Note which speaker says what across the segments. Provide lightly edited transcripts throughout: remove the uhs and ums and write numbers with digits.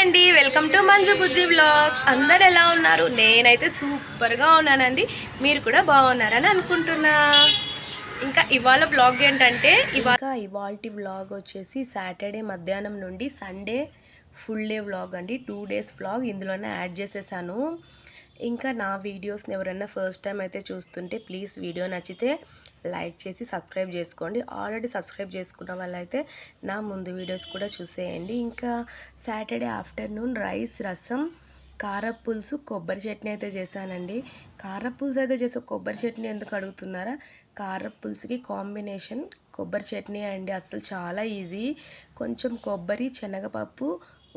Speaker 1: అండి, welcome to Manju Bujji blogs. అందరు ఎలా ఉన్నారు? నేనైతే సూపర్గా ఉన్నానండి. మీరు కూడా బాగున్నారని అనుకుంటున్నా. ఇంకా ఇవాళ బ్లాగ్ ఏంటంటే ఇవాల్టి బ్లాగ్ వచ్చేసి సాటర్డే మధ్యాహ్నం నుండి సండే ఫుల్ డే బ్లాగ్ అండి. 2 డేస్ బ్లాగ్ ఇందులోనే యాడ్ చేసేసాను. ఇంకా నా వీడియోస్ని ఎవరైనా ఫస్ట్ టైం అయితే చూస్తుంటే ప్లీజ్ వీడియో నచ్చితే లైక్ చేసి సబ్స్క్రైబ్ చేసుకోండి. ఆల్రెడీ సబ్స్క్రైబ్ చేసుకున్న వాళ్ళైతే నా ముందు వీడియోస్ కూడా చూసేయండి. ఇంకా సాటర్డే ఆఫ్టర్నూన్ రైస్, రసం, కారపులుసు, కొబ్బరి చట్నీ అయితే చేశానండి. కారపులుసు అయితే చేసే కొబ్బరి చట్నీ ఎందుకు అడుగుతున్నారా? కారపులుసుకి కాంబినేషన్ కొబ్బరి చట్నీ అండి. అసలు చాలా ఈజీ. కొంచెం కొబ్బరి, శనగపప్పు,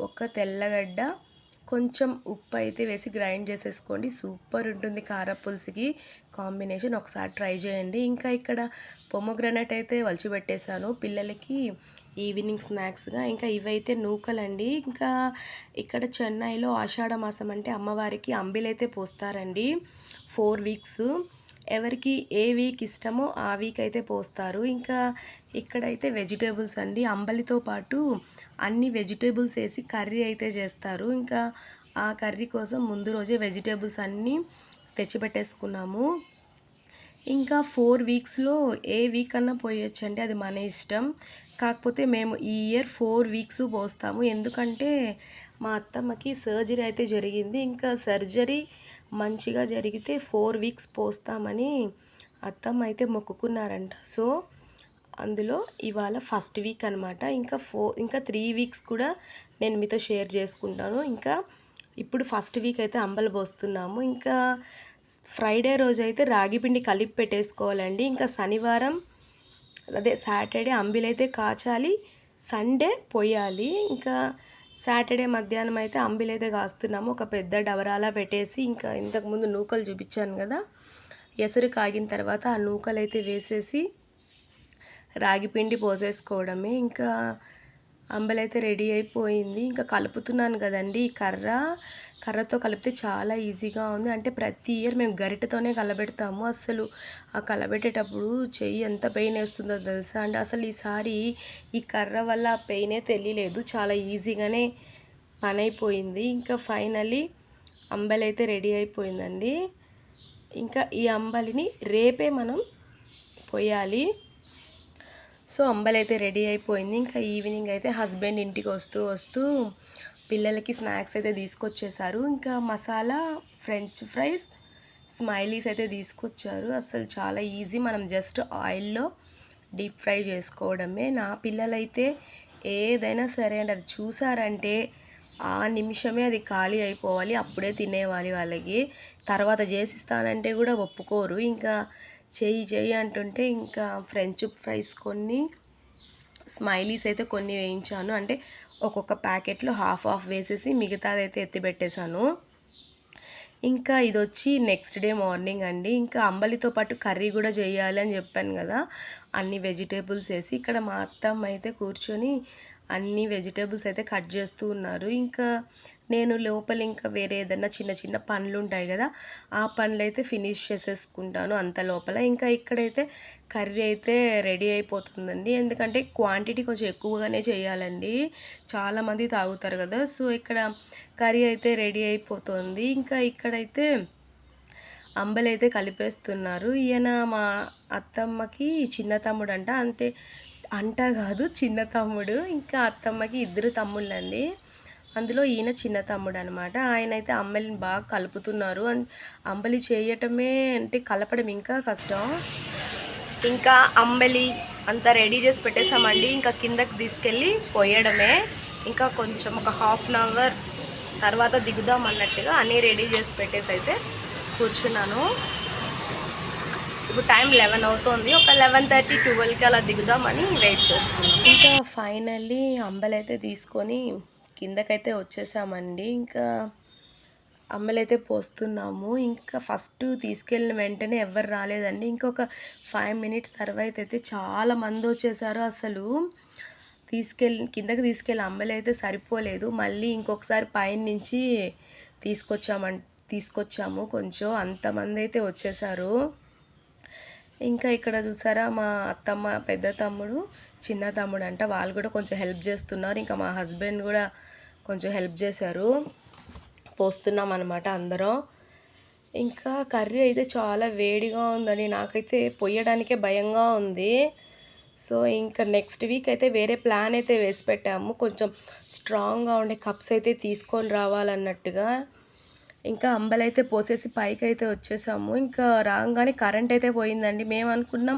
Speaker 1: ఒక తెల్లగడ్డ, కొంచెం ఉప్పు అయితే వేసి గ్రైండ్ చేసేసుకోండి. సూపర్ ఉంటుంది కారపులుసుకి కాంబినేషన్. ఒకసారి ట్రై చేయండి. ఇంకా ఇక్కడ పొమోగ్రనేట్ అయితే వలిచిపెట్టేశాను పిల్లలకి ఈవినింగ్ స్నాక్స్గా. ఇంకా ఇవైతే నూకలండి. ఇంకా ఇక్కడ చెన్నైలో ఆషాఢ మాసం అంటే అమ్మవారికి అంబిలైతే పోస్తారండి. 4 వీక్స్ ఎవరికి ఏ వీక్ ఇష్టమో ఆ వీక్ అయితే పోస్తారు. ఇంకా ఇక్కడైతే వెజిటేబుల్స్ అండి. అంబలితో పాటు అన్ని వెజిటేబుల్స్ వేసి కర్రీ అయితే చేస్తారు. ఇంకా ఆ కర్రీ కోసం ముందు రోజే వెజిటేబుల్స్ అన్నీ తెచ్చిపెట్టేసుకున్నాము. ఇంకా 4 వీక్స్లో ఏ వీక్ అన్నా పోయొచ్చండి, అది మన ఇష్టం. కాకపోతే మేము ఈ ఇయర్ 4 వీక్స్ పోస్తాము. ఎందుకంటే మా అత్తమ్మకి సర్జరీ అయితే జరిగింది. ఇంకా సర్జరీ మంచిగా జరిగితే 4 వీక్స్ పోస్తామని అత్తమ్మ అయితే మొక్కుకున్నారంట. సో అందులో ఇవాళ ఫస్ట్ వీక్ అనమాట. ఇంకా 3 వీక్స్ కూడా నేను మీతో షేర్ చేసుకుంటాను. ఇంకా ఇప్పుడు ఫస్ట్ వీక్ అయితే అంబలి పోస్తున్నాము. ఇంకా ఫ్రైడే రోజు అయితే రాగిపిండి కలిపి పెట్టేసుకోవాలండి. ఇంకా శనివారం సాటర్డే అంబిలైతే కాచాలి, సండే పోయాలి. ఇంకా సాటర్డే మధ్యాహ్నం అయితే అంబిలైతే కాస్తున్నాము. ఒక పెద్ద డవరాలా పెట్టేసి, ఇంకా ఇంతకుముందు నూకలు చూపించాను కదా, ఎసరు కాగిన తర్వాత ఆ నూకలు అయితే వేసేసి రాగిపిండి పోసేసుకోవడమే. ఇంకా అంబలైతే రెడీ అయిపోయింది. ఇంకా కలుపుతున్నాను కదండి. కర్రతో కలిపితే చాలా ఈజీగా ఉంది. అంటే ప్రతి ఇయర్ మేము గరిటెతోనే కలబెడతాము. అసలు ఆ కలబెట్టేటప్పుడు చెయ్యి ఎంత పెయిన్ వేస్తుందో తెలుసా అండి. అసలు ఈసారి ఈ కర్ర వల్ల ఆ పెయినే తెలియలేదు. చాలా ఈజీగానే పని అయిపోయింది. ఇంకా ఫైనల్లీ అంబలి అయితే రెడీ అయిపోయిందండి. ఇంకా ఈ అంబలిని రేపే మనం పోయాలి. సో అంబలి అయితే రెడీ అయిపోయింది. ఇంకా ఈవినింగ్ అయితే హస్బెండ్ ఇంటికి వస్తూ పిల్లలకి స్నాక్స్ అయితే తీసుకొచ్చేసారు. ఇంకా మసాలా ఫ్రెంచ్ ఫ్రైస్, స్మైలీస్ అయితే తీసుకొచ్చారు. అసలు చాలా ఈజీ, మనం జస్ట్ ఆయిల్లో డీప్ ఫ్రై చేసుకోవడమే. నా పిల్లలైతే ఏదైనా సరే అండి, అది చూసారంటే ఆ నిమిషమే అది ఖాళీ అయిపోవాలి, అప్పుడే తినేవాలి. వాళ్ళకి తర్వాత చేసిస్తానంటే కూడా ఒప్పుకోరు. ఇంకా చెయ్యి అంటుంటే ఇంకా ఫ్రెంచ్ ఫ్రైస్ కొన్ని, స్మైలీస్ అయితే కొన్ని వేయించాను. అంటే ఒక్కొక్క ప్యాకెట్లో హాఫ్ వేసేసి మిగతాది అయితే ఎత్తిపెట్టేశాను. ఇంకా ఇది వచ్చి నెక్స్ట్ డే మార్నింగ్ అండి. ఇంకా అంబలితో పాటు కర్రీ కూడా చేయాలి అని చెప్పాను కదా, అన్ని వెజిటేబుల్స్ వేసి. ఇక్కడ మా అత్తమ్మ అయితే కూర్చొని అన్ని వెజిటేబుల్స్ అయితే కట్ చేస్తూ ఉన్నారు. ఇంకా నేను లోపల ఇంకా వేరే ఏదైనా చిన్న చిన్న పనులు ఉంటాయి కదా, ఆ పనులు అయితే ఫినిష్ చేసేసుకుంటాను అంత లోపల. ఇంకా ఇక్కడైతే కర్రీ అయితే రెడీ అయిపోతుందండి. ఎందుకంటే క్వాంటిటీ కొంచెం ఎక్కువగానే చేయాలండి, చాలామంది తాగుతారు కదా. సో ఇక్కడ కర్రీ అయితే రెడీ అయిపోతుంది. ఇంకా ఇక్కడైతే అంబలి అయితే కలిపేస్తున్నారు. ఈయన మా అత్తమ్మకి చిన్న తమ్ముడు అంట కాదు, చిన్న తమ్ముడు. ఇంకా అత్తమ్మకి 2 తమ్ముళ్ళండి. అందులో ఈయన చిన్న తమ్ముడు అనమాట. ఆయన అయితే అంబలిని బాగా కలుపుతున్నారు. అంబలి చేయటమే అంటే కలపడం ఇంకా కష్టం. ఇంకా అంబలి అంతా రెడీ చేసి పెట్టేసామండి. ఇంకా కిందకి తీసుకెళ్ళి పోయడమే. ఇంకా కొంచెం ఒక హాఫ్ అన్ అవర్ తర్వాత దిగుదాం అన్నట్టుగా అన్నీ రెడీ చేసి పెట్టేసి అయితే కూర్చున్నాను. ఇప్పుడు టైం 11 అవుతుంది. ఒక 11:30, 12కి అలా దిగుదామని వెయిట్ చేస్తున్నాను. ఇంకా ఫైనల్లీ అంబలి అయితే తీసుకొని కిందకైతే వచ్చేసామండి. ఇంకా అంబలైతే పోస్తున్నాము. ఇంకా ఫస్ట్ తీసుకెళ్ళిన వెంటనే ఎవరు రాలేదండి. ఇంకొక 5 మినిట్స్ తర్వాత అయితే చాలా మంది వచ్చేసారు. అసలు కిందకి తీసుకెళ్ళి అంబలి అయితే సరిపోలేదు. మళ్ళీ ఇంకొకసారి పైన నుంచి తీసుకొచ్చాము. కొంచెం అంతమంది అయితే వచ్చేసారు. ఇంకా ఇక్కడ చూసారా, మా అత్తమ్మ పెద్ద తమ్ముడు, చిన్న తమ్ముడు వాళ్ళు కూడా కొంచెం హెల్ప్ చేస్తున్నారు. ఇంకా మా హస్బెండ్ కూడా కొంచెం హెల్ప్ చేశారు. పోస్తున్నాం అనమాట అందరం. ఇంకా కర్రీ అయితే చాలా వేడిగా ఉందండి, నాకైతే పొయ్యడానికే భయంగా ఉంది. సో ఇంకా నెక్స్ట్ వీక్ అయితే వేరే ప్లాన్ అయితే వేసి పెట్టాము, కొంచెం స్ట్రాంగ్గా ఉండే కప్స్ అయితే తీసుకొని రావాలన్నట్టుగా. ఇంకా అంబలైతే పోసేసి పైకి అయితే వచ్చేసాము. ఇంకా రాగానే కరెంట్ అయితే పోయిందండి. మేము అనుకున్నాం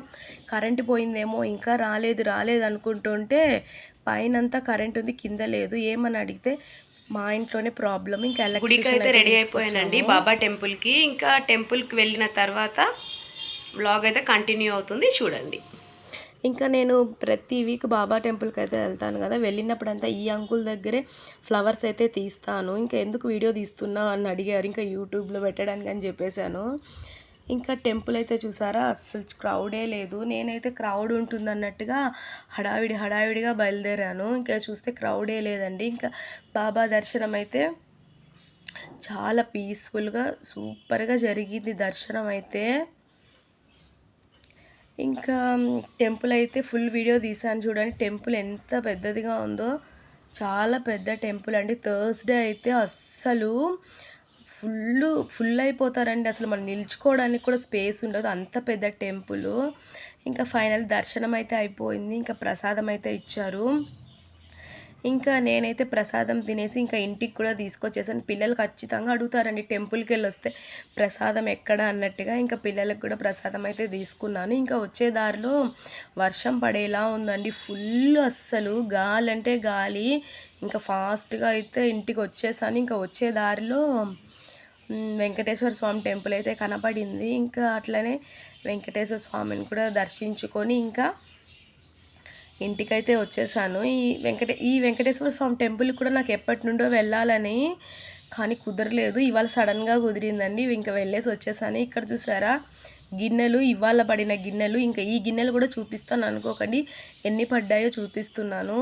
Speaker 1: కరెంట్ పోయిందేమో, ఇంకా రాలేదు అనుకుంటుంటే పైనంతా కరెంట్ ఉంది, కింద లేదు. ఏమని అడిగితే మా ఇంట్లోనే ప్రాబ్లం. ఇంకా గుడికి అయితే రెడీ అయిపోయానండి బాబా టెంపుల్కి. ఇంకా టెంపుల్కి వెళ్ళిన తర్వాత వ్లాగ్ అయితే కంటిన్యూ అవుతుంది, చూడండి. ఇంకా నేను ప్రతి వీక్ బాబా టెంపుల్కి అయితే వెళ్తాను కదా, వెళ్ళినప్పుడంతా ఈ అంకుల్ దగ్గరే ఫ్లవర్స్ అయితే తీస్తాను. ఇంకా ఎందుకు వీడియో తీస్తున్నా అని అడిగారు, ఇంకా యూట్యూబ్లో పెట్టడానికి అని చెప్పేశాను. ఇంకా టెంపుల్ అయితే చూసారా, అస్సలు క్రౌడే లేదు. నేనైతే క్రౌడ్ ఉంటుంది అన్నట్టుగా హడావిడిగా బయలుదేరాను. ఇంకా చూస్తే క్రౌడే లేదండి. ఇంకా బాబా దర్శనం అయితే చాలా పీస్ఫుల్గా సూపర్గా జరిగింది దర్శనం అయితే. ఇంకా టెంపుల్ అయితే ఫుల్ వీడియో తీసాను చూడండి. టెంపుల్ ఎంత పెద్దదిగా ఉందో, చాలా పెద్ద టెంపుల్ అండి. థర్స్డే అయితే అస్సలు ఫుల్ అయిపోతారండి, అసలు మనం నిల్చుకోవడానికి కూడా స్పేస్ ఉండదు, అంత పెద్ద టెంపుల్. ఇంకా ఫైనల్ దర్శనం అయితే అయిపోయింది. ఇంకా ప్రసాదం అయితే ఇచ్చారు. ఇంకా నేనైతే ప్రసాదం తినేసి ఇంకా ఇంటికి కూడా తీసుకొచ్చేసాను. పిల్లలు ఖచ్చితంగా అడుగుతారండి టెంపుల్కి వెళ్ళి వస్తే ప్రసాదం ఎక్కడ అన్నట్టుగా. ఇంకా పిల్లలకు కూడా ప్రసాదం అయితే తీసుకున్నాను. ఇంకా వచ్చే దారిలో వర్షం పడేలా ఉందండి, ఫుల్ అస్సలు గాలి అంటే గాలి. ఇంకా ఫాస్ట్గా అయితే ఇంటికి వచ్చేసాను. ఇంకా వచ్చే దారిలో వెంకటేశ్వర స్వామి టెంపుల్ అయితే కనపడింది. ఇంకా అట్లనే వెంకటేశ్వర స్వామిని కూడా దర్శించుకొని ఇంకా ఇంటికైతే వచ్చేసాను. ఈ వెంకటేశ్వర స్వామి టెంపుల్ కూడా నాకు ఎప్పటి నుండో వెళ్ళాలని, కానీ కుదరలేదు. ఇవాళ సడన్గా కుదిరిందండి, ఇంకా వెళ్ళేసి వచ్చేసాను. ఇక్కడ చూసారా గిన్నెలు, ఇవాళ పడిన గిన్నెలు. ఇంకా ఈ గిన్నెలు కూడా చూపిస్తాను అనుకోకండి, ఎన్ని పడ్డాయో చూపిస్తున్నాను.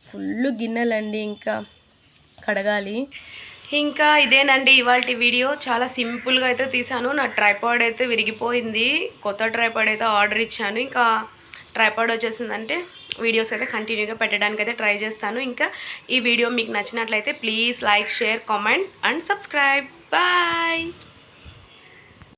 Speaker 1: ఫుల్ గిన్నెలండి, ఇంకా కడగాలి. ఇంకా ఇదేనండి ఇవాళ వీడియో. చాలా సింపుల్గా అయితే తీసాను. నా ట్రైపాడ్ అయితే విరిగిపోయింది, కొత్త ట్రైపాడ్ అయితే ఆర్డర్ ఇచ్చాను. ఇంకా ట్రైపాడ్ వచ్చేసిందంటే వీడియోస్ అయితే కంటిన్యూగా పెట్టడానికి అయితే ట్రై చేస్తాను. ఇంకా ఈ వీడియో మీకు నచ్చినట్లయితే please like, share, comment and subscribe. Bye.